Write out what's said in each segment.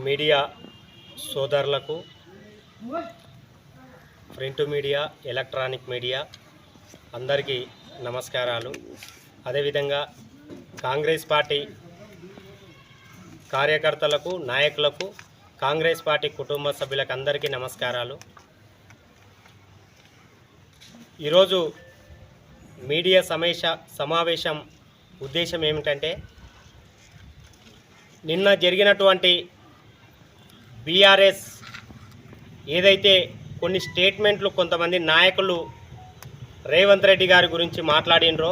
Media సోదరులకు, print media, electronic media అందరికీ నమస్కారాలు. అదేవిధంగా కాంగ్రెస్ పార్టీ కార్యకర్తలకు, నాయకులకు, కాంగ్రెస్ పార్టీ కుటుంబ సభ్యులకు అందరికీ నమస్కారాలు. ఈరోజు మీడియా సమావేశం ఉద్దేశం ఏమిటంటే, నిన్న జరిగినటువంటి బీఆర్ఎస్ ఏదైతే కొన్ని స్టేట్మెంట్లు కొంతమంది నాయకులు రేవంత్ రెడ్డి గారి గురించి మాట్లాడినరో,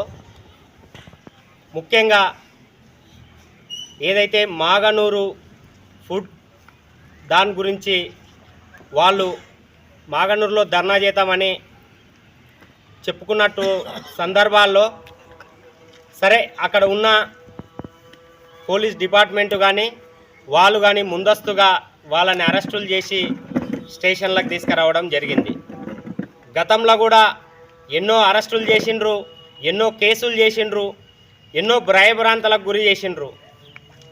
ముఖ్యంగా ఏదైతే మాగనూరు ఫుడ్ దాని గురించి వాళ్ళు మాగనూరులో ధర్నా చేద్దామని చెప్పుకున్నట్టు సందర్భాల్లో సరే అక్కడ ఉన్న పోలీస్ డిపార్ట్మెంటు కానీ వాళ్ళు కానీ ముందస్తుగా వాళ్ళని అరెస్టులు చేసి స్టేషన్లకు తీసుకురావడం జరిగింది. గతంలో కూడా ఎన్నో అరెస్టులు చేసిండ్రు, ఎన్నో కేసులు చేసిండ్రు, ఎన్నో భయభ్రాంతలకు గురి చేసిండ్రు.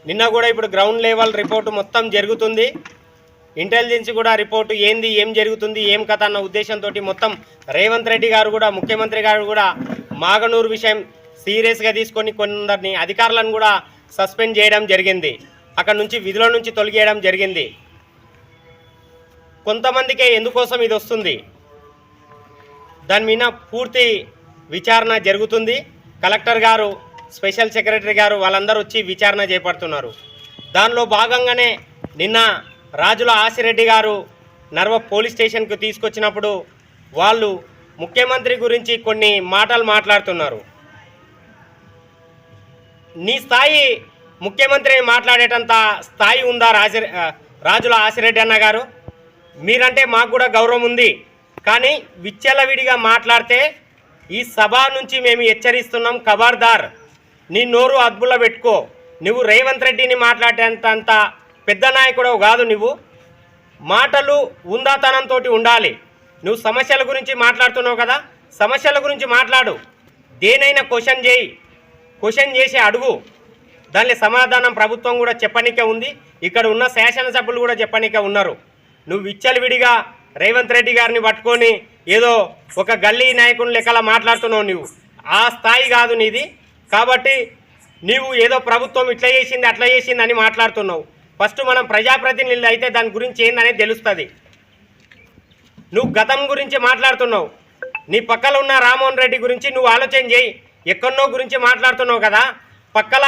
నిన్న కూడా ఇప్పుడు గ్రౌండ్ లెవెల్ రిపోర్టు మొత్తం జరుగుతుంది. ఇంటెలిజెన్స్ కూడా రిపోర్టు ఏంది, ఏం జరుగుతుంది, ఏం కథ అన్న ఉద్దేశంతో మొత్తం రేవంత్ రెడ్డి గారు కూడా, ముఖ్యమంత్రి గారు కూడా మాగనూరు విషయం సీరియస్గా తీసుకొని కొందరిని అధికారులను కూడా సస్పెండ్ చేయడం జరిగింది. అక్కడ నుంచి విధుల నుంచి తొలగేయడం జరిగింది. కొంతమందికే ఎందుకోసం ఇది వస్తుంది, దాని మీద పూర్తి విచారణ జరుగుతుంది. కలెక్టర్ గారు, స్పెషల్ సెక్రటరీ గారు వాళ్ళందరూ వచ్చి విచారణ చేపడుతున్నారు. దానిలో భాగంగానే నిన్న రాజుల ఆసిరెడ్డి గారు నర్వ పోలీస్ స్టేషన్కు తీసుకొచ్చినప్పుడు వాళ్ళు ముఖ్యమంత్రి గురించి కొన్ని మాటలు మాట్లాడుతున్నారు. నీ స్థాయి ముఖ్యమంత్రి మాట్లాడేటంత స్థాయి ఉందా రాజుల ఆసిరెడ్డి అన్న గారు? మీరంటే మాకు కూడా గౌరవం ఉంది, కానీ విచ్చలవిడిగా మాట్లాడితే ఈ సభ నుంచి మేము హెచ్చరిస్తున్నాం. ఖబర్దార్, నీ నోరు అదుపులో పెట్టుకో. నువ్వు రేవంత్ రెడ్డిని మాట్లాడేంత పెద్ద నాయకుడు కాదు. నువ్వు మాటలు ఉందాతనంతో ఉండాలి. నువ్వు సమస్యల గురించి మాట్లాడుతున్నావు కదా, సమస్యల గురించి మాట్లాడు. దేనైనా క్వశ్చన్ చేసి అడుగు. దాని సమాధానం ప్రభుత్వం కూడా చెప్పనికే ఉంది, ఇక్కడ ఉన్న శాసనసభ్యులు కూడా చెప్పనికే ఉన్నారు. నువ్వు విచ్చలవిడిగా రేవంత్ రెడ్డి గారిని పట్టుకొని ఏదో ఒక గల్లీ నాయకుని లెక్కలా మాట్లాడుతున్నావు. నువ్వు ఆ స్థాయి కాదు నీది. కాబట్టి నీవు ఏదో ప్రభుత్వం ఇట్లా చేసింది అట్లా చేసింది అని మాట్లాడుతున్నావు. ఫస్ట్ మనం ప్రజాప్రతినిధులు అయితే దాని గురించి ఏందనేది తెలుస్తుంది. నువ్వు గతం గురించి మాట్లాడుతున్నావు. నీ పక్కన ఉన్న రామ్మోహన్ రెడ్డి గురించి నువ్వు ఆలోచన చేయి. ఎక్కడో గురించి మాట్లాడుతున్నావు కదా. పక్కల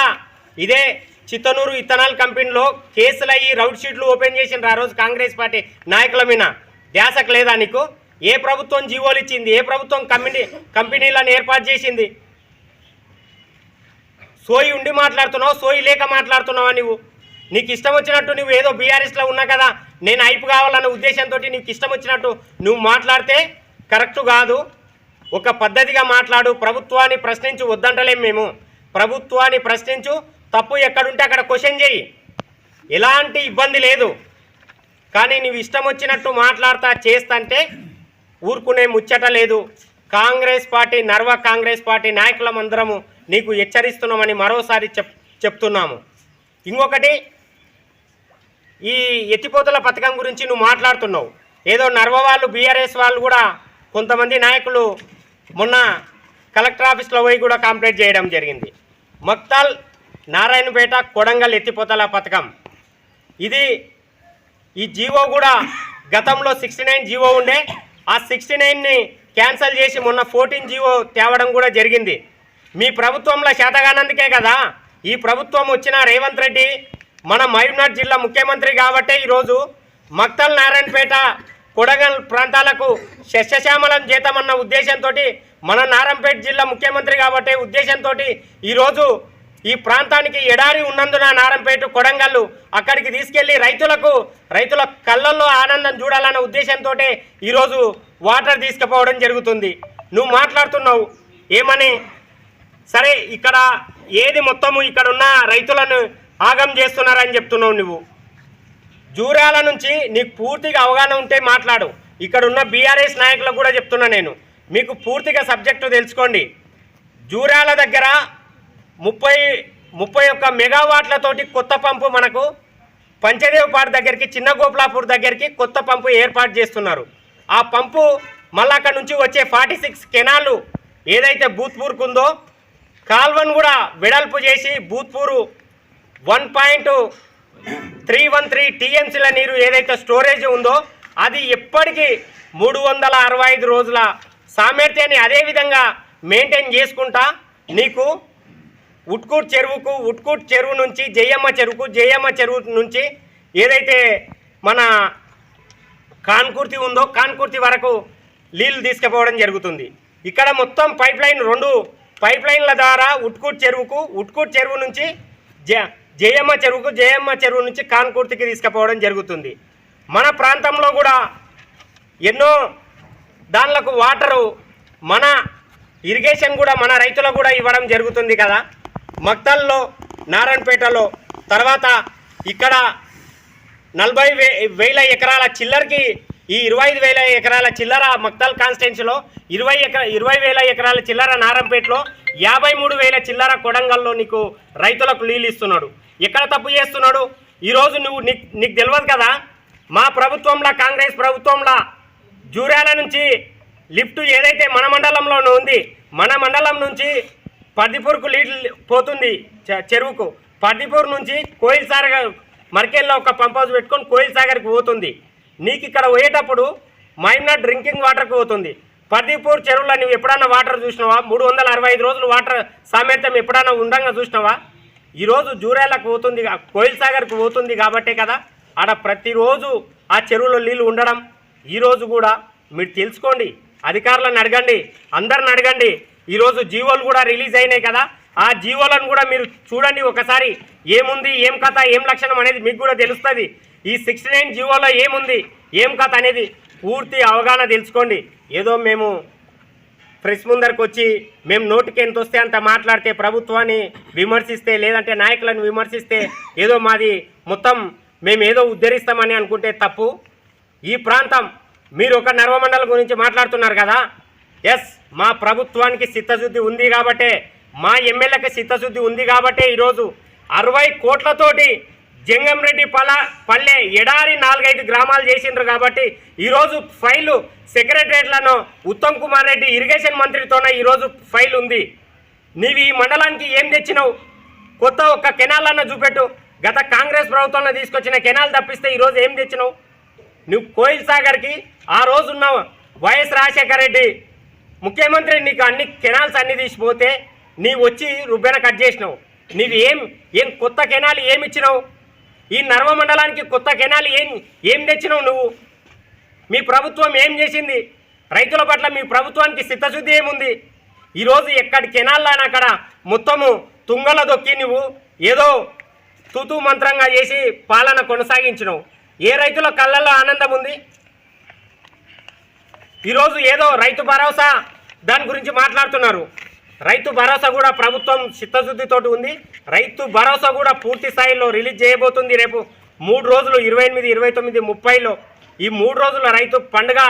ఇదే చిత్తనూరు ఇథనాల్ కంపెనీలో కేసులు అయ్యి రౌడ్ షీట్లు ఓపెన్ చేసిండ్రు ఆ రోజు కాంగ్రెస్ పార్టీ నాయకుల మీద. ధ్యాసకు లేదా నీకు? ఏ ప్రభుత్వం జీవోలు ఇచ్చింది? ఏ ప్రభుత్వం కంపెనీలను ఏర్పాటు చేసింది? సోయి ఉండి మాట్లాడుతున్నావు, సోయి లేక మాట్లాడుతున్నావా నువ్వు? నీకు ఇష్టం వచ్చినట్టు నువ్వు ఏదో బీఆర్ఎస్లో ఉన్నా కదా, నేను ఐపు కావాలన్న ఉద్దేశంతో నీకు ఇష్టం వచ్చినట్టు నువ్వు మాట్లాడితే కరెక్ట్ కాదు. ఒక పద్ధతిగా మాట్లాడు. ప్రభుత్వాన్ని ప్రశ్నించు, వద్దంటలేం మేము. ప్రభుత్వాన్ని ప్రశ్నించు, తప్పు ఎక్కడుంటే అక్కడ క్వశ్చన్ చేయి, ఎలాంటి ఇబ్బంది లేదు. కానీ నువ్వు ఇష్టం వచ్చినట్టు మాట్లాడతా చేస్తంటే ఊరుకునే ముచ్చట లేదు. కాంగ్రెస్ పార్టీ, కాంగ్రెస్ పార్టీ నాయకులమందరము నీకు హెచ్చరిస్తున్నామని మరోసారి చెప్తున్నాము. ఇంకొకటి, ఈ ఎత్తిపోతల పథకం గురించి నువ్వు మాట్లాడుతున్నావు. ఏదో నర్వ వాళ్ళు, బీఆర్ఎస్ వాళ్ళు కూడా కొంతమంది నాయకులు మొన్న కలెక్టర్ ఆఫీస్లో పోయి కూడా కంప్లైంట్ చేయడం జరిగింది. మక్తాల్, నారాయణపేట, కొడంగల్ ఎత్తిపోతల పథకం ఇది. ఈ జీవో కూడా గతంలో 69 జీవో ఉండే, ఆ 69ని క్యాన్సిల్ చేసి మొన్న 14 జీవో తేవడం కూడా జరిగింది. మీ ప్రభుత్వంలో శాతగానందుకే కదా ఈ ప్రభుత్వం వచ్చిన రేవంత్ రెడ్డి మన మహబూబ్నగర్ జిల్లా ముఖ్యమంత్రి కాబట్టే ఈరోజు మక్తల్, నారాయణపేట, కొడంగల్ ప్రాంతాలకు సస్యశ్యామలం చేద్దామన్న ఉద్దేశంతో, మన నారాయణపేట జిల్లా ముఖ్యమంత్రి కాబట్టే ఉద్దేశంతో ఈరోజు ఈ ప్రాంతానికి ఎడారి ఉన్నందున నారాయణపేట, కొడంగల్ అక్కడికి తీసుకెళ్లి రైతుల కళ్ళల్లో ఆనందం చూడాలన్న ఉద్దేశంతో ఈరోజు వాటర్ తీసుకుపోవడం జరుగుతుంది. నువ్వు మాట్లాడుతున్నావు ఏమని? సరే, ఇక్కడ ఏది మొత్తము ఇక్కడ ఉన్న రైతులను ఆగం చేస్తున్నారని చెప్తున్నావు నువ్వు. జూరాల నుంచి నీకు పూర్తిగా అవగాహన ఉంటే మాట్లాడు. ఇక్కడ ఉన్న బీఆర్ఎస్ నాయకులకు కూడా చెప్తున్నా నేను, మీకు పూర్తిగా సబ్జెక్టు తెలుసుకోండి. జూరాల దగ్గర 31 మెగావాట్లతోటి కొత్త పంపు మనకు పంచదేవపాడు దగ్గరికి చిన్న గోపులాపూర్ దగ్గరికి కొత్త పంపు ఏర్పాటు చేస్తున్నారు. ఆ పంపు మళ్ళీ అక్కడ నుంచి వచ్చే 46 కెనాలు ఏదైతే బూత్పూర్కు ఉందో కాల్వను కూడా వెడల్పు చేసి బూత్పూరు 1.313 టీఎంసీల నీరు ఏదైతే స్టోరేజ్ ఉందో అది ఎప్పటికీ 365 రోజుల సామర్థ్యాన్ని అదేవిధంగా మెయింటైన్ చేసుకుంటా నీకు ఉట్కూట్ చెరువు నుంచి జయమ్మ చెరువు నుంచి ఏదైతే మన కాన్కుర్తి ఉందో కాన్కుర్తి వరకు నీళ్లు తీసుకుపోవడం జరుగుతుంది. ఇక్కడ మొత్తం రెండు పైప్ లైన్ల ద్వారా ఉట్కూట్ చెరువు నుంచి జయమ్మ చెరువు నుంచి కాన్కుర్తికి తీసుకుపోవడం జరుగుతుంది. మన ప్రాంతంలో కూడా ఎన్నో దానిలకు వాటరు మన ఇరిగేషన్ కూడా మన రైతులకు కూడా ఇవ్వడం జరుగుతుంది కదా. మక్తల్లో నారాయణపేటలో తర్వాత ఇక్కడ 40,000 ఎకరాల చిల్లరకి ఈ 25,000 ఎకరాల చిల్లర మక్తల్ కాన్స్టిట్యున్సీలో 20,000 ఎకరాల చిల్లర నారాయణపేటలో 53,000 చిల్లర కొడంగల్లో నీకు రైతులకు నీళ్ళు ఇస్తున్నాడు. ఎక్కడ తప్పు చేస్తున్నాడు? ఈరోజు నీకు తెలియదు కదా, మా ప్రభుత్వంలో కాంగ్రెస్ ప్రభుత్వంలో జూరాల నుంచి లిఫ్ట్ ఏదైతే మన మండలంలోనే ఉంది మన మండలం నుంచి పర్దిపూర్కు నీళ్ళు పోతుంది చెరువుకు. పర్దిపూర్ నుంచి కోయిల్ సాగర్ మర్కెల్లో ఒక పంప్ హౌస్ పెట్టుకొని కోయిల్ సాగర్కి పోతుంది. నీకు ఇక్కడ పోయేటప్పుడు మైనా డ్రింకింగ్ వాటర్కి పోతుంది. పర్దిపూర్ చెరువులో నువ్వు ఎప్పుడన్నా వాటర్ చూసినావా? 365 రోజులు వాటర్ సామర్థ్యం ఎప్పుడన్నా ఉండగా చూసినావా? ఈరోజు జూరాలకు పోతుంది, కోయిల్ సాగర్కి పోతుంది కాబట్టే కదా ఆడ ప్రతిరోజు ఆ చెరువులో నీళ్ళు ఉండడం. ఈరోజు కూడా మీరు తెలుసుకోండి, అధికారులను అడగండి, అందరిని అడగండి. ఈరోజు జీవోలు కూడా రిలీజ్ అయినాయి కదా, ఆ జీవోలను కూడా మీరు చూడండి ఒకసారి. ఏముంది, ఏం కథ, ఏం లక్షణం అనేది మీకు కూడా తెలుస్తుంది. ఈ 69 జీవోలో ఏముంది, ఏం కథ అనేది పూర్తి అవగాహన తెలుసుకోండి. ఏదో మేము ప్రెస్ ముందరికి వచ్చి మేము నోటికి ఎంత వస్తే అంత మాట్లాడితే, ప్రభుత్వాన్ని విమర్శిస్తే, లేదంటే నాయకులను విమర్శిస్తే ఏదో మాది మొత్తం మేము ఏదో ఉద్ధరిస్తామని అనుకుంటే తప్పు. ఈ ప్రాంతం మీరు ఒక నర్వమండలం గురించి మాట్లాడుతున్నారు కదా, ఎస్ మా ప్రభుత్వానికి చిత్తశుద్ధి ఉంది కాబట్టే, మా ఎమ్మెల్యేకి చిత్తశుద్ధి ఉంది కాబట్టే ఈరోజు 60 కోట్లతోటి జంగంరెడ్డి పల్లె ఎడారి 4-5 గ్రామాలు చేసిండ్రు కాబట్టి ఈరోజు ఫైలు సెక్రటరియట్లను ఉత్తమ్ కుమార్ రెడ్డి ఇరిగేషన్ మంత్రితోనే ఈరోజు ఫైల్ ఉంది. నీవు ఈ మండలానికి ఏం తెచ్చినావు? కొత్త ఒక్క కెనాల్ అన్న చూపెట్టు. గత కాంగ్రెస్ ప్రభుత్వంలో తీసుకొచ్చిన కెనాల్ తప్పిస్తే ఈరోజు ఏం తెచ్చినావు? నువ్వు కోయిల్ సాగర్కి ఆ రోజు ఉన్నావు వైఎస్ రాజశేఖర రెడ్డి ముఖ్యమంత్రి, నీకు అన్ని కెనాల్స్ అన్ని తీసిపోతే నీవు వచ్చి రుబ్బెన కట్ చేసినావు. నీవు ఏం కొత్త కెనాల్ ఏమి ఇచ్చినావు? ఈ నర్వ మండలానికి కొత్త కెనాల్ ఏం తెచ్చినావు నువ్వు? మీ ప్రభుత్వం ఏం చేసింది? రైతుల పట్ల మీ ప్రభుత్వానికి చిత్తశుద్ధి ఏముంది? ఈరోజు ఎక్కడి కెనాల్లో అక్కడ మొత్తము తుంగల దొక్కి నువ్వు ఏదో తూతూ మంత్రంగా చేసి పాలన కొనసాగించినావు. ఏ రైతుల కళ్ళల్లో ఆనందం ఉంది? ఈరోజు ఏదో రైతు భరోసా దాని గురించి మాట్లాడుతున్నారు. రైతు భరోసా కూడా ప్రభుత్వం చిత్తశుద్ధితో ఉంది. రైతు భరోసా కూడా పూర్తి స్థాయిలో రిలీజ్ చేయబోతుంది రేపు 3 రోజులు 28, 29, 30లో. ఈ 3 రోజుల రైతు పండుగ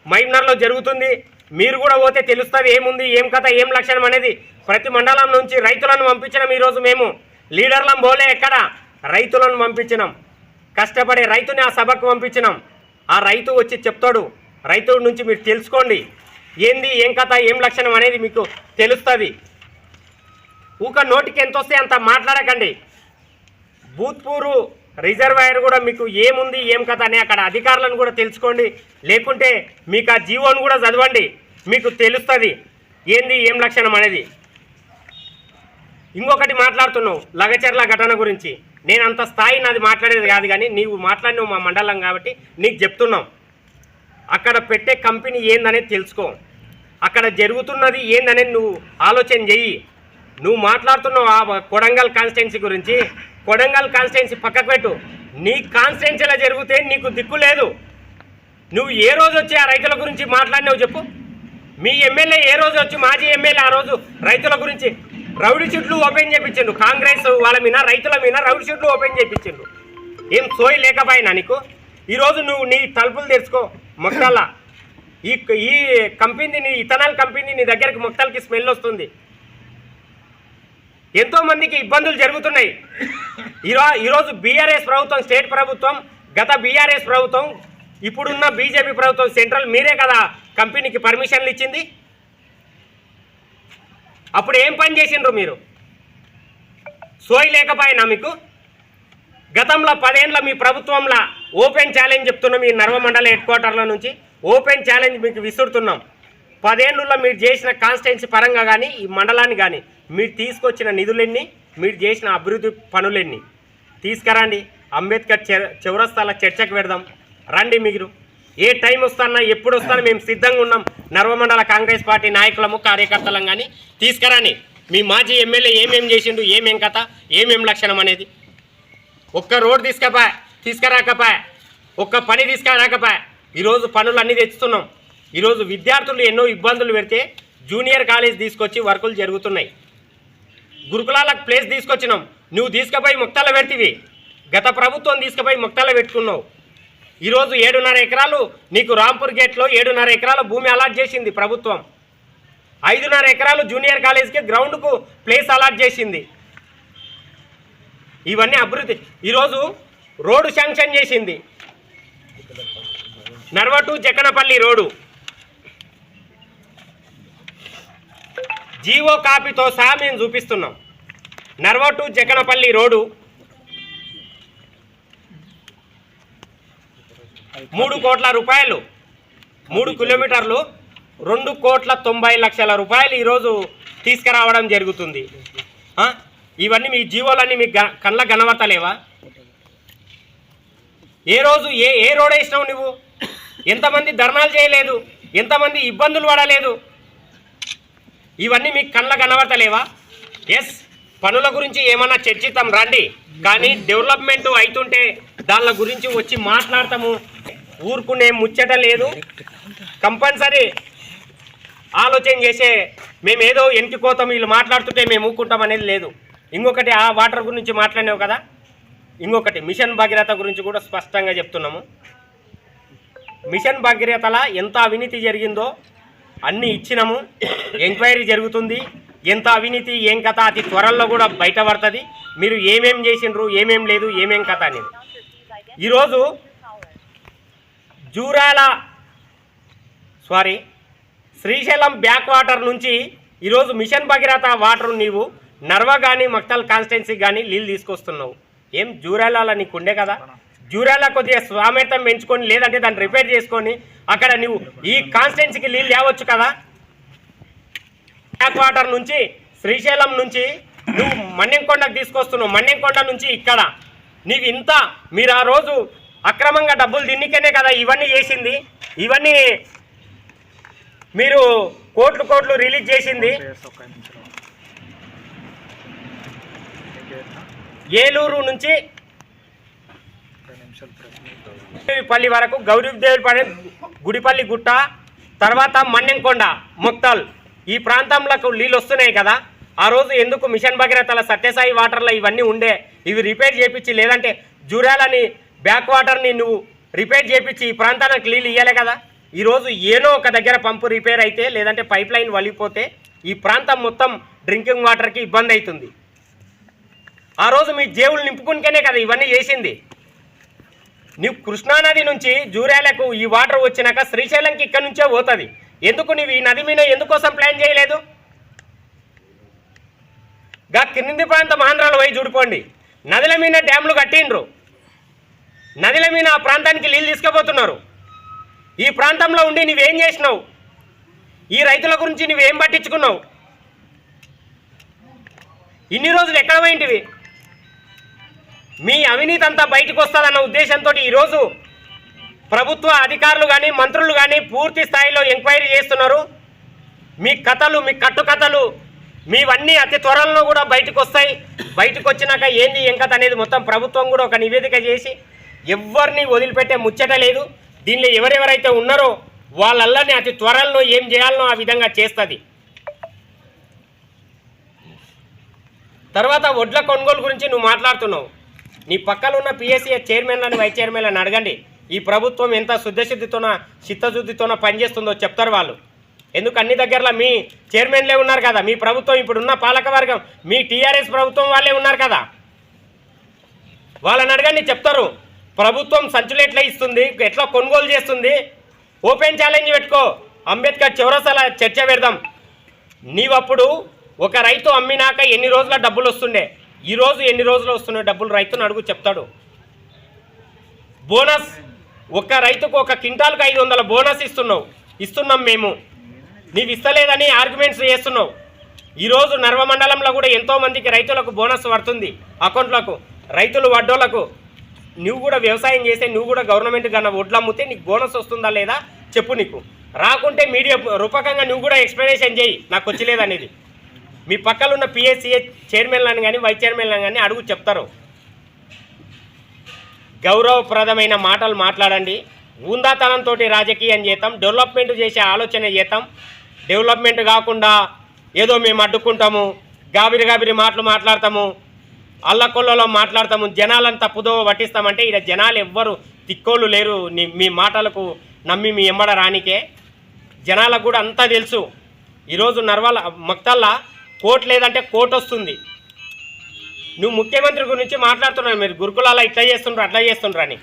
మైమ్నర్లో జరుగుతుంది. మీరు కూడా పోతే తెలుస్తుంది ఏముంది, ఏం కథ, ఏం లక్షణం అనేది. ప్రతి మండలం నుంచి రైతులను పంపించినాం. ఈరోజు మేము లీడర్లను పోలే, ఎక్కడ రైతులను పంపించినాం. కష్టపడే రైతుని ఆ సభకు పంపించినాం. ఆ రైతు వచ్చి చెప్తాడు. రైతు నుంచి మీరు తెలుసుకోండి ఏంది, ఏం కథ, ఏం లక్షణం అనేది మీకు తెలుస్తుంది. ఊక నోటికి ఎంత వస్తే అంత మాట్లాడకండి. భూత్పూరు రిజర్వాయర్ కూడా మీకు ఏముంది, ఏం కథ అని అక్కడ అధికారులను కూడా తెలుసుకోండి. లేకుంటే మీకు ఆ జీవోను కూడా చదవండి, మీకు తెలుస్తుంది ఏంది, ఏం లక్షణం అనేది. ఇంకొకటి మాట్లాడుతున్నావు లగచర్ల ఘటన గురించి. నేను అంత స్థాయి నాది మాట్లాడేది కాదు, కానీ నీవు మాట్లాడినావు మా మండలం కాబట్టి నీకు చెప్తున్నాం. అక్కడ పెట్టే కంపెనీ ఏందనేది తెలుసుకో, అక్కడ జరుగుతున్నది ఏందనేది నువ్వు ఆలోచన చెయ్యి. నువ్వు మాట్లాడుతున్నావు ఆ కొడంగల్ కాన్స్టిట్యున్సీ గురించి. కొడంగల్ కాన్స్టిట్యున్సీ పక్కకు పెట్టు. నీ కాన్స్టిట్యున్సీలో జరిగితే నీకు దిక్కు లేదు. నువ్వు ఏ రోజు వచ్చి ఆ రైతుల గురించి మాట్లాడినావు చెప్పు? మీ ఎమ్మెల్యే ఏ రోజు వచ్చి, మాజీ ఎమ్మెల్యే ఆ రోజు రైతుల గురించి రౌడీ షీట్లు ఓపెన్ చేయించిండు. కాంగ్రెస్ వాళ్ళ మీద, రైతుల మీద రౌడీ షీట్లు ఓపెన్ చేయించిండు. ఏం సోయి లేకపోయినా నీకు? ఈరోజు నువ్వు నీ తలుపులు తెరుచుకో. మొక్కల ఈ కంపెనీ, నీ ఇథనాల్ కంపెనీ నీ దగ్గరికి మొక్కలకి స్మెల్ వస్తుంది. ఎంతోమందికి ఇబ్బందులు జరుగుతున్నాయి. ఈరోజు బీఆర్ఎస్ ప్రభుత్వం, స్టేట్ ప్రభుత్వం, గత బీఆర్ఎస్ ప్రభుత్వం, ఇప్పుడున్న బీజేపీ ప్రభుత్వం, సెంట్రల్ మీరే కదా కంపెనీకి పర్మిషన్లు ఇచ్చింది. అప్పుడు ఏం పని చేసిండ్రు మీరు? సోయి లేకపోయినా మీకు? గతంలో 10 ఏళ్ళ మీ ప్రభుత్వంలో ఓపెన్ ఛాలెంజ్ చెప్తున్నాం. ఈ నర్వ మండల హెడ్ క్వార్టర్ల నుంచి ఓపెన్ ఛాలెంజ్ మీకు విసురుతున్నాం. 10 ఏళ్ళలో మీరు చేసిన కాన్స్టిట్యున్సీ పరంగా కానీ, ఈ మండలాన్ని కానీ మీరు తీసుకొచ్చిన నిధులెన్ని, మీరు చేసిన అభివృద్ధి పనులెన్ని తీసుకురండి. అంబేద్కర్ చౌరస్తాల చర్చకు పెడదాం రండి. మీరు ఏ టైం వస్తానా, ఎప్పుడు వస్తానో మేము సిద్ధంగా ఉన్నాం. నర్వమండల కాంగ్రెస్ పార్టీ నాయకులము, కార్యకర్తలం కానీ తీసుకురాని. మీ మాజీ ఎమ్మెల్యే ఏమేం చేసిండు, ఏమేం కథ, ఏమేం లక్షణం అనేది. ఒక్క రోడ్ తీసుకురాకపోయా, ఒక్క పని తీసుకురాకపోయా. ఈరోజు పనులు అన్నీ తెచ్చుతున్నాం. ఈరోజు విద్యార్థులు ఎన్నో ఇబ్బందులు పెడితే జూనియర్ కాలేజ్ తీసుకొచ్చి వర్కులు జరుగుతున్నాయి. గురుకులాలకు ప్లేస్ తీసుకొచ్చినాం. నువ్వు తీసుకుపోయి ముక్తాల పెడితివి. గత ప్రభుత్వం తీసుకుపోయి ముక్తాల పెట్టుకున్నావు. ఈరోజు 7.5 ఎకరాలు నీకు రాంపూర్ గేట్లో 7.5 ఎకరాల భూమి అలాట్ చేసింది ప్రభుత్వం. 5.5 ఎకరాలు జూనియర్ కాలేజ్కి గ్రౌండ్కు ప్లేస్ అలాట్ చేసింది. ఇవన్నీ అభివృద్ధి. ఈరోజు రోడ్డు శాంక్షన్ చేసింది. నర్వ టు జక్కనపల్లి రోడ్డు జీవో కాపీతో సహా మేము చూపిస్తున్నాం. నర్వ టు జక్కనపల్లి రోడ్డు 3 కోట్ల రూపాయలు, 3 కిలోమీటర్లు, 2,90,00,000 రూపాయలు ఈరోజు తీసుకురావడం జరుగుతుంది. ఇవన్నీ మీ జీవోలన్నీ మీ కళ్ళ కనబడతలేవా? ఏ రోజు ఏ రోడ్ వేసినావు నువ్వు? ఎంతమంది ధర్నాలు చేయలేదు, ఎంతమంది ఇబ్బందులు పడలేదు? ఇవన్నీ మీకు కళ్ళ కనబడతలేవా? ఎస్, పనుల గురించి ఏమన్నా చర్చిద్దాం రండి. కానీ డెవలప్మెంట్ అవుతుంటే దాని గురించి వచ్చి మాట్లాడతాము. ఊరుకునే ముచ్చట లేదు. కంపల్సరీ ఆలోచన చేసే మేమేదో ఎన్నికోతాం, వీళ్ళు మాట్లాడుతుంటే మేము ఊరుకుంటాం అనేది లేదు. ఇంకొకటి, ఆ వాటర్ గురించి మాట్లాడినావు కదా, ఇంకొకటి మిషన్ భగీరథ గురించి కూడా స్పష్టంగా చెప్తున్నాము. మిషన్ భగీరథల ఎంత అవినీతి జరిగిందో అన్నీ ఇచ్చినాము. ఎంక్వైరీ జరుగుతుంది. ఎంత అవినీతి ఏం కథ అతి త్వరలో కూడా బయటపడుతుంది. మీరు ఏమేం చేసిండ్రు, ఏమేం లేదు, ఏమేం కథ అనేది. ఈరోజు శ్రీశైలం బ్యాక్ వాటర్ నుంచి ఈరోజు మిషన్ భగీరథ వాటర్ నీవు నర్వ కానీ మక్తల్ కాన్స్టిట్యున్సీ కానీ నీళ్ళు తీసుకొస్తున్నావు. ఏం జూరాల నీకు ఉండే కదా? జూరాల కొద్దిగా స్వామిత్వం పెంచుకొని, లేదంటే దాన్ని రిపేర్ చేసుకొని అక్కడ నువ్వు ఈ కాన్స్టిట్యున్సీకి నీళ్ళు లేవచ్చు కదా. బ్యాక్ వాటర్ నుంచి శ్రీశైలం నుంచి నువ్వు మన్నెంకొండకు తీసుకొస్తున్నావు. మన్నెంకొండ నుంచి ఇక్కడ నీవు ఇంత మీరు ఆ రోజు అక్రమంగా డబ్బులు తిన్నికనే కదా ఇవన్నీ చేసింది. ఇవన్నీ మీరు కోట్లు రిలీజ్ చేసింది. ఏలూరు నుంచి పల్లి వరకు గౌరీదేవిపల్లి, గుడిపల్లి గుట్ట, తర్వాత మన్నెంకొండ, ముక్తల్ ఈ ప్రాంతంలో నీళ్ళు వస్తున్నాయి కదా. ఆ రోజు ఎందుకు మిషన్ భగీరథల సత్యసాయి వాటర్లో ఇవన్నీ ఉండే, ఇవి రిపేర్ చేయించి, లేదంటే జూరాలని బ్యాక్ వాటర్ని నువ్వు రిపేర్ చేయించి ఈ ప్రాంతానికి నీళ్ళు ఇవ్వాలి కదా. ఈరోజు ఏదో ఒక దగ్గర పంపు రిపేర్ అయితే, లేదంటే పైప్ లైన్ వలిగిపోతే ఈ ప్రాంతం మొత్తం డ్రింకింగ్ వాటర్కి ఇబ్బంది అవుతుంది. ఆ రోజు మీ జేవులు నింపుకునికనే కదా ఇవన్నీ చేసింది. నువ్వు కృష్ణానది నుంచి జూరాలకు ఈ వాటర్ వచ్చినాక శ్రీశైలంకి ఇక్కడి నుంచే పోతుంది. ఎందుకు నువ్వు ఈ నది మీద ఎందుకోసం ప్లాన్ చేయలేదు? గా కింది ప్రాంతం ఆంధ్రాలో పోయి చూడుకోండి. నదుల మీద డ్యామ్లు కట్టిండ్రు. నదుల మీద ఆ ప్రాంతానికి నీళ్ళు తీసుకుపోతున్నారు. ఈ ప్రాంతంలో ఉండి నువ్వేం చేసినావు? ఈ రైతుల గురించి నువ్వేం పట్టించుకున్నావు? ఇన్ని రోజులు ఎక్కడ పోయింటివి? మీ అవినీతి అంతా బయటకు వస్తుందన్న ఉద్దేశంతో ఈరోజు ప్రభుత్వ అధికారులు కానీ మంత్రులు కానీ పూర్తి స్థాయిలో ఎంక్వైరీ చేస్తున్నారు. మీ కథలు, మీ కట్టుకథలు, మీవన్నీ అతి త్వరలో కూడా బయటకు వస్తాయి. బయటకు వచ్చినాక ఏంది ఏం కథ అనేది మొత్తం ప్రభుత్వం కూడా ఒక నివేదిక చేసి ఎవరిని వదిలిపెట్టే ముచ్చట లేదు. దీనిలో ఎవరెవరైతే ఉన్నారో వాళ్ళల్లని అతి త్వరలో ఏం చేయాలనో ఆ విధంగా చేస్తుంది. తర్వాత వడ్ల కొనుగోలు గురించి నువ్వు మాట్లాడుతున్నావు. నీ పక్కన ఉన్న పిఎస్సీ చైర్మన్లని, వైస్ చైర్మన్లని అడగండి. ఈ ప్రభుత్వం ఎంత చిత్తశుద్ధితోన పనిచేస్తుందో చెప్తారు వాళ్ళు. ఎందుకు అన్ని దగ్గరలో మీ చైర్మన్లే ఉన్నారు కదా, మీ ప్రభుత్వం ఇప్పుడున్న పాలకవర్గం మీ టీఆర్ఎస్ ప్రభుత్వం వాళ్ళే ఉన్నారు కదా, వాళ్ళని అడగండి చెప్తారు. ప్రభుత్వం సంచులు ఎట్లా ఇస్తుంది, ఎట్లా కొనుగోలు చేస్తుంది, ఓపెన్ ఛాలెంజ్ పెట్టుకో. అంబేద్కర్ చౌరస్తాల చర్చ పెడదాం. నీవప్పుడు ఒక రైతు అమ్మినాక ఎన్ని రోజుల డబ్బులు వస్తుండే, ఈరోజు ఎన్ని రోజులు వస్తున్నాయి డబ్బులు రైతును అడుగు చెప్తాడు. బోనస్ ఒక్క రైతుకు ఒక క్వింటాల్కి 500 బోనస్ ఇస్తున్నాం మేము, నీవు ఇస్తలేదని ఆర్గ్యుమెంట్స్ చేస్తున్నావు. ఈరోజు నర్వ మండలంలో కూడా ఎంతోమందికి రైతులకు బోనస్ పడుతుంది అకౌంట్లకు, రైతులు వడ్డోళ్లకు. నువ్వు కూడా వ్యవసాయం చేస్తే నువ్వు కూడా గవర్నమెంట్ కన్నా వడ్లు అమ్మితే నీకు బోనస్ వస్తుందా లేదా చెప్పు. నీకు రాకుంటే మీడియా రూపకంగా నువ్వు కూడా ఎక్స్ప్లెనేషన్ చేయి నాకు వచ్చలేదనేది. మీ పక్కలున్న పిఎస్సిఏ చైర్మన్లను కానీ వైస్ చైర్మన్లను కానీ అడుగు చెప్తారు. గౌరవప్రదమైన మాటలు మాట్లాడండి. ఉందాతనంతో రాజకీయం చేస్తాం, డెవలప్మెంట్ చేసే ఆలోచన చేస్తాం. డెవలప్మెంట్ కాకుండా ఏదో మేము అడ్డుకుంటాము, గాబిరి మాటలు మాట్లాడతాము, అల్లకొల్లలో మాట్లాడతాము, జనాలను తప్పుదో పట్టిస్తామంటే ఇలా జనాలు ఎవ్వరు తిక్కోళ్ళు లేరు. మీ మాటలకు నమ్మి మీ ఎంబడ రానికే జనాలకు కూడా అంతా తెలుసు. ఈరోజు నర్వాల మక్తల్లా కోర్టు లేదంటే కోర్టు వస్తుంది. నువ్వు ముఖ్యమంత్రి గురించి మాట్లాడుతున్నావు, మీరు గురుకులాల ఇట్లా చేస్తుండ్రు అట్లా చేస్తుండ్రు అని.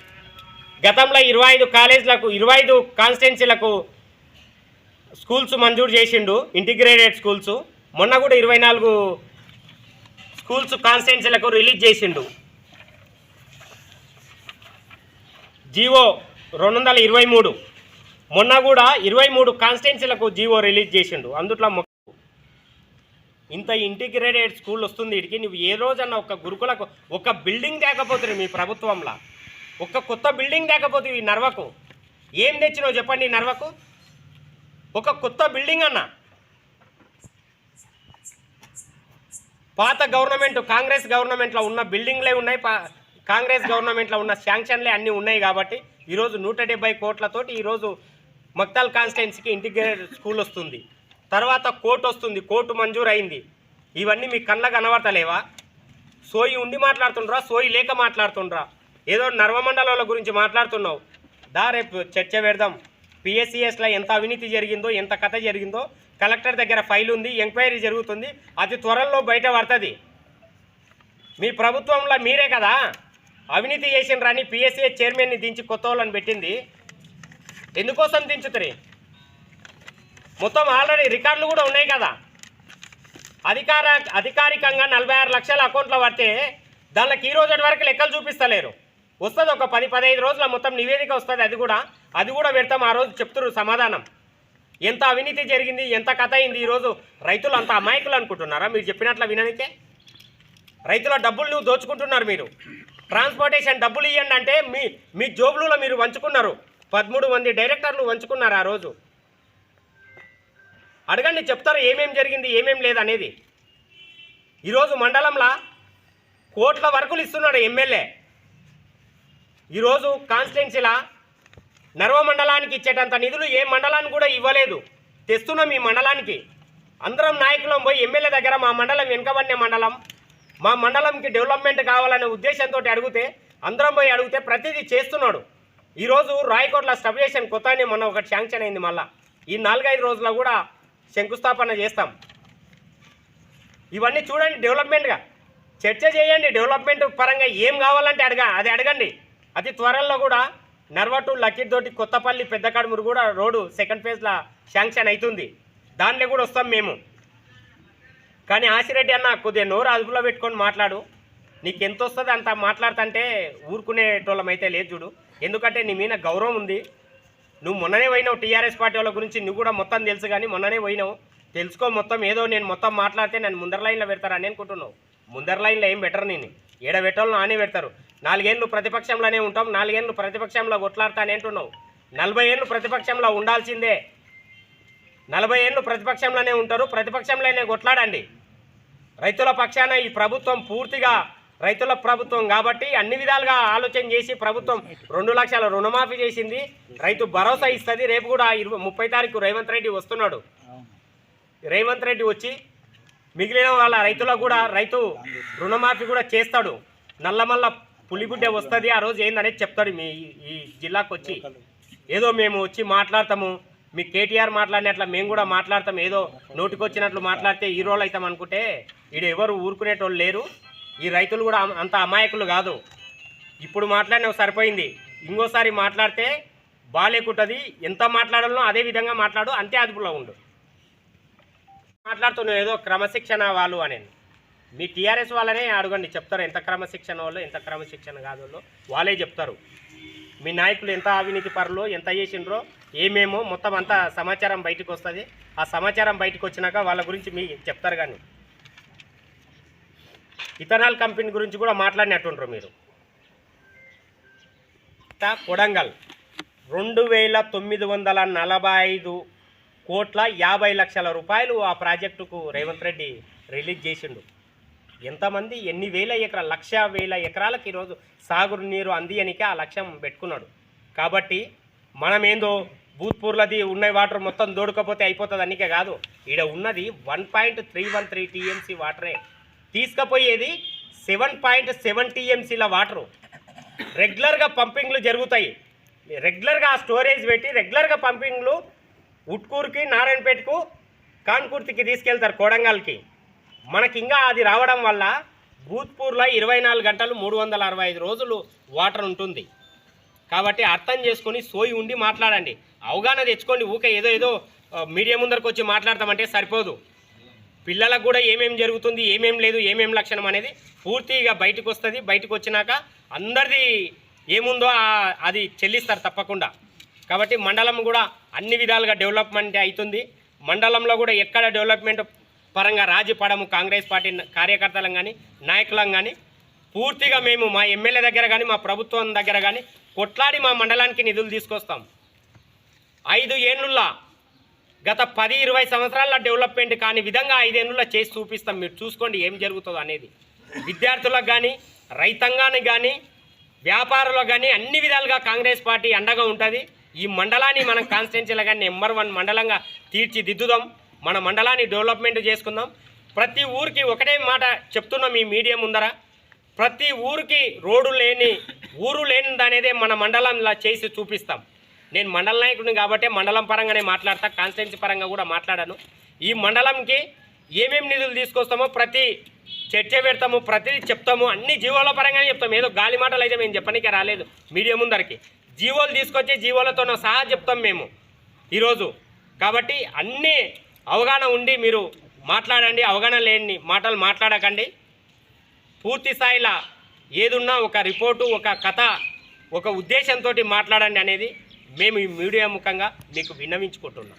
గతంలో 25 కాలేజీలకు 25 కాన్స్టిట్యున్సీలకు స్కూల్స్ మంజూరు చేసిండు, ఇంటిగ్రేటెడ్ స్కూల్స్. మొన్న కూడా 24 స్కూల్స్ కాన్స్టిట్యున్సీలకు రిలీజ్ చేసిండు. జీవో 223 మొన్న కూడా 23 కాన్స్టిట్యున్సీలకు జీవో రిలీజ్ చేసిండు. అందుట్లో ఇంత ఇంటిగ్రేటెడ్ స్కూల్ వస్తుంది వీడికి. నువ్వు ఏ రోజన్నా ఒక గురుకులకు ఒక బిల్డింగ్ తేకపోతుంది మీ ప్రభుత్వంలో, ఒక కొత్త బిల్డింగ్ తేకపోతే ఈ నర్వకు ఏం తెచ్చినావు చెప్పండి. ఈ నర్వకు ఒక కొత్త బిల్డింగ్ అన్న. పాత గవర్నమెంట్ కాంగ్రెస్ గవర్నమెంట్లో ఉన్న బిల్డింగ్లే ఉన్నాయి, కాంగ్రెస్ గవర్నమెంట్లో ఉన్న శాంక్షన్లే అన్నీ ఉన్నాయి. కాబట్టి ఈరోజు 170 కోట్లతోటి ఈరోజు మక్తల్ కాన్స్టిట్యున్సీకి ఇంటిగ్రేటెడ్ స్కూల్ వస్తుంది. తర్వాత కోర్టు వస్తుంది, కోర్టు మంజూరు అయింది. ఇవన్నీ మీ కళ్ళకు కనబడతలేవా? సోయి ఉండి మాట్లాడుతుండ్రా, సోయి లేక మాట్లాడుతుండ్రా? ఏదో నర్వమండలాల గురించి మాట్లాడుతున్నావు. రేపు చర్చ పెడదాం. పిఎస్సిఎస్లో ఎంత అవినీతి జరిగిందో, ఎంత కథ జరిగిందో కలెక్టర్ దగ్గర ఫైల్ ఉంది, ఎంక్వైరీ జరుగుతుంది. అతి త్వరలో బయట పడుతుంది. మీ ప్రభుత్వంలో మీరే కదా అవినీతి చేసిండ్రని పిఎస్సిఎస్ చైర్మన్ని దించి కొత్త వాళ్ళని పెట్టింది. ఎందుకోసం దించుతారు? మొత్తం ఆల్రెడీ రికార్డులు కూడా ఉన్నాయి కదా. అధికారికంగా 46 లక్షల అకౌంట్లో పడితే దానికి ఈ రోజు వరకు లెక్కలు చూపిస్తలేరు. వస్తుంది ఒక 10-15 రోజుల మొత్తం నివేదిక వస్తుంది. అది కూడా పెడతాం. ఆ రోజు చెప్తున్నారు సమాధానం. ఎంత అవినీతి జరిగింది, ఎంత కథ అయింది. ఈరోజు రైతులు అంత అమాయకులు అనుకుంటున్నారా? మీరు చెప్పినట్లు విననికే రైతుల డబ్బులు నువ్వు దోచుకుంటున్నారు. మీరు ట్రాన్స్పోర్టేషన్ డబ్బులు ఇవ్వండి అంటే మీ జోబులలో మీరు వంచుకున్నారు. 13 మంది డైరెక్టర్లు వంచుకున్నారు ఆ రోజు. అడగండి చెప్తారు ఏమేం జరిగింది, ఏమేం లేదనేది. ఈరోజు మండలంలో కోట్ల వర్కులు ఇస్తున్నాడు ఎమ్మెల్యే. ఈరోజు కాన్స్టిట్యున్సీలా నర్వ మండలానికి ఇచ్చేటంత నిధులు ఏ మండలానికి కూడా ఇవ్వలేదు. తెస్తున్నాం ఈ మండలానికి. అందరం నాయకులం పోయి ఎమ్మెల్యే దగ్గర మా మండలం వెనుకబడిన మండలం, మా మండలంకి డెవలప్మెంట్ కావాలనే ఉద్దేశంతో అందరం పోయి అడిగితే ప్రతిదీ చేస్తున్నాడు. ఈరోజు రాయకోట్ల స్టేషన్ కొత్తనే మొన్న ఒకటి శాంక్షన్ అయింది. మళ్ళీ ఈ 4-5 రోజుల్లో కూడా శంకుస్థాపన చేస్తాం. ఇవన్నీ చూడండి, డెవలప్మెంట్గా చర్చ చేయండి. డెవలప్మెంట్ పరంగా ఏం కావాలంటే అడగండి. అతి త్వరలో కూడా నర్వ టు లక్కీతోటి కొత్తపల్లి పెద్దకడుమూరు కూడా రోడ్డు 2nd ఫేజ్లో శాంక్షన్ అవుతుంది. దాంట్లో కూడా వస్తాం మేము. కానీ ఆశిరెడ్డి అన్న కొద్దిగా నోరు అదుపులో పెట్టుకొని మాట్లాడు. నీకు ఎంత వస్తుంది అంత మాట్లాడుతుంటే ఊరుకునేటోళ్ళం అయితే లేదు చూడు. ఎందుకంటే నీ మీద గౌరవం ఉంది. నువ్వు మొన్ననే పోయినావు టీఆర్ఎస్ పార్టీ వాళ్ళ గురించి, నువ్వు కూడా మొత్తం తెలుసు. కానీ మొన్ననే పోయినావు, తెలుసుకో మొత్తం. ఏదో నేను మొత్తం మాట్లాడితే నన్ను ముందర లైన్లో పెడతారని అనుకుంటున్నావు. ముందర లైన్లో ఏం పెట్టరు. నేను ఏడ పెట్టాలో నానే పెడతారు. 4 ఏళ్ళు ప్రతిపక్షంలోనే ఉంటాం, 4 ఏళ్ళు ప్రతిపక్షంలో కొట్లాడతానే అంటున్నావు. 40 ఏళ్ళు ప్రతిపక్షంలో ఉండాల్సిందే. 40 ఏళ్ళు ప్రతిపక్షంలోనే ఉంటారు, ప్రతిపక్షంలోనే కొట్లాడండి. రైతుల పక్షాన ఈ ప్రభుత్వం పూర్తిగా రైతుల ప్రభుత్వం కాబట్టి అన్ని విధాలుగా ఆలోచన చేసి ప్రభుత్వం 2 లక్షల రుణమాఫీ చేసింది. రైతు భరోసా ఇస్తుంది. రేపు కూడా 30 తారీఖు రేవంత్ రెడ్డి వస్తున్నాడు. రేవంత్ రెడ్డి వచ్చి మిగిలిన వాళ్ళ రైతులకు కూడా రైతు రుణమాఫీ కూడా చేస్తాడు. నల్లమల్ల పులిబుడ్డ వస్తుంది. ఆ రోజు ఏందనేది చెప్తాడు. మీ ఈ జిల్లాకు వచ్చి ఏదో మేము వచ్చి మాట్లాడతాము, మీ కేటీఆర్ మాట్లాడినట్ల మేము కూడా మాట్లాడతాం, ఏదో నోటికొచ్చినట్లు మాట్లాడితే హీరోలు అవుతాం అనుకుంటే ఈడ ఎవరు ఊరుకునేటోళ్ళు లేరు. ఈ రైతులు కూడా అంత అమాయకులు కాదు. ఇప్పుడు మాట్లాడినవి సరిపోయింది, ఇంకోసారి మాట్లాడితే బాలేకుంటుంది. ఎంత మాట్లాడాలో అదే విధంగా మాట్లాడు, అంతే అదుపులో ఉండు. మాట్లాడుతున్నావు ఏదో క్రమశిక్షణ వాళ్ళు అని. మీ టీఆర్ఎస్ వాళ్ళనే అడగండి, చెప్తారు ఎంత క్రమశిక్షణ వాళ్ళు ఎంత క్రమశిక్షణ కాదు వాళ్ళు, వాళ్ళే చెప్తారు. మీ నాయకులు ఎంత అవినీతి పరులు, ఎంత చేసిండ్రో ఏమేమో మొత్తం అంతా సమాచారం బయటకు వస్తుంది. ఆ సమాచారం బయటకు వచ్చినాక వాళ్ళ గురించి మీ చెప్తారు. కానీ ఇథనాల్ కంపెనీ గురించి కూడా మాట్లాడినట్టుండ్రు మీరు. కొడంగల్ 2945,50,00,000 రూపాయలు ఆ ప్రాజెక్టుకు రేవంత్ రెడ్డి రిలీజ్ చేసిండు. ఎంతమంది ఎన్ని వేల ఎకరాలు, 1,00,000 ఎకరాలకు ఈరోజు సాగురు నీరు అందియనికే ఆ లక్ష్యం పెట్టుకున్నాడు. కాబట్టి మనమేందో భూత్పూర్లది ఉన్న వాటర్ మొత్తం దోడుకపోతే అయిపోతుంది అనికే కాదు. ఈడ ఉన్నది 1.313 టీఎంసీ వాటరే, తీసుకుపోయేది 7.7 టీఎంసీల వాటరు. రెగ్యులర్గా పంపింగ్లు జరుగుతాయి, రెగ్యులర్గా స్టోరేజ్ పెట్టి రెగ్యులర్గా పంపింగ్లు ఉట్కూరుకి, నారాయణపేటకు, కాన్కుర్తికి తీసుకెళ్తారు, కొడంగల్కి. మనకి ఇంకా అది రావడం వల్ల భూత్పూర్లో 24 గంటలు 365 రోజులు వాటర్ ఉంటుంది. కాబట్టి అర్థం చేసుకొని సోయి ఉండి మాట్లాడండి, అవగాహన తెచ్చుకోండి. ఊకే ఏదో ఏదో మీడియా ముందరకు వచ్చి మాట్లాడతామంటే సరిపోదు. పిల్లలకు కూడా ఏమేమి జరుగుతుంది, ఏమేం లేదు, ఏమేం లక్షణం అనేది పూర్తిగా బయటకు వస్తుంది. బయటకు వచ్చినాక అందరిది ఏముందో అది చెల్లిస్తారు తప్పకుండా. కాబట్టి మండలం కూడా అన్ని విధాలుగా డెవలప్మెంట్ అవుతుంది. మండలంలో కూడా ఎక్కడ డెవలప్మెంట్ పరంగా రాజీ పడము. కాంగ్రెస్ పార్టీ కార్యకర్తలం కానీ నాయకులం కానీ పూర్తిగా మేము మా ఎమ్మెల్యే దగ్గర కానీ మా ప్రభుత్వం దగ్గర కానీ కొట్లాడి మా మండలానికి నిధులు తీసుకొస్తాం. 5 ఏళ్ళుల్లో గత 10-20 సంవత్సరాల డెవలప్మెంట్ కాని విధంగా 5 ఏళ్ళుల్లో చేసి చూపిస్తాం. మీరు చూసుకోండి ఏం జరుగుతుందో అనేది. విద్యార్థులకు కానీ, రైతాంగానికి కానీ, వ్యాపారులకు కానీ అన్ని విధాలుగా కాంగ్రెస్ పార్టీ అండగా ఉంటుంది. ఈ మండలాన్ని మనం కాన్స్టిట్యున్సీలో కానీ నెంబర్ 1 మండలంగా తీర్చిదిద్దుదాం. మన మండలాన్ని డెవలప్మెంట్ చేసుకుందాం. ప్రతి ఊరికి ఒకటే మాట చెప్తున్నాం ఈ మీడియా ముందర, ప్రతి ఊరికి రోడ్డు లేని ఊరు లేనిది అనేదే మన మండలంలో చేసి చూపిస్తాం. నేను మండల నాయకుడిని కాబట్టి మండలం పరంగానే మాట్లాడతా, కాన్స్టిట్యున్సీ పరంగా కూడా మాట్లాడాను. ఈ మండలంకి ఏమేమి నిధులు తీసుకొస్తామో ప్రతి చర్చ పెడతాము, ప్రతిదీ చెప్తాము. అన్ని జీవోల పరంగానే చెప్తాము. ఏదో గాలి మాటలు అయితే మేము చెప్పనికే రాలేదు మీడియా ముందరికి. జీవోలు తీసుకొచ్చి జీవోలతో సహా చెప్తాం మేము ఈరోజు. కాబట్టి అన్నీ అవగాహన ఉండి మీరు మాట్లాడండి, అవగాహన లేని మాటలు మాట్లాడకండి. పూర్తి స్థాయిలో ఏదున్నా ఒక రిపోర్టు, ఒక కథ, ఒక ఉద్దేశంతో మాట్లాడండి అనేది మేము ఈ మీడియా ముఖంగా మీకు విన్నవించుకుంటున్నాం.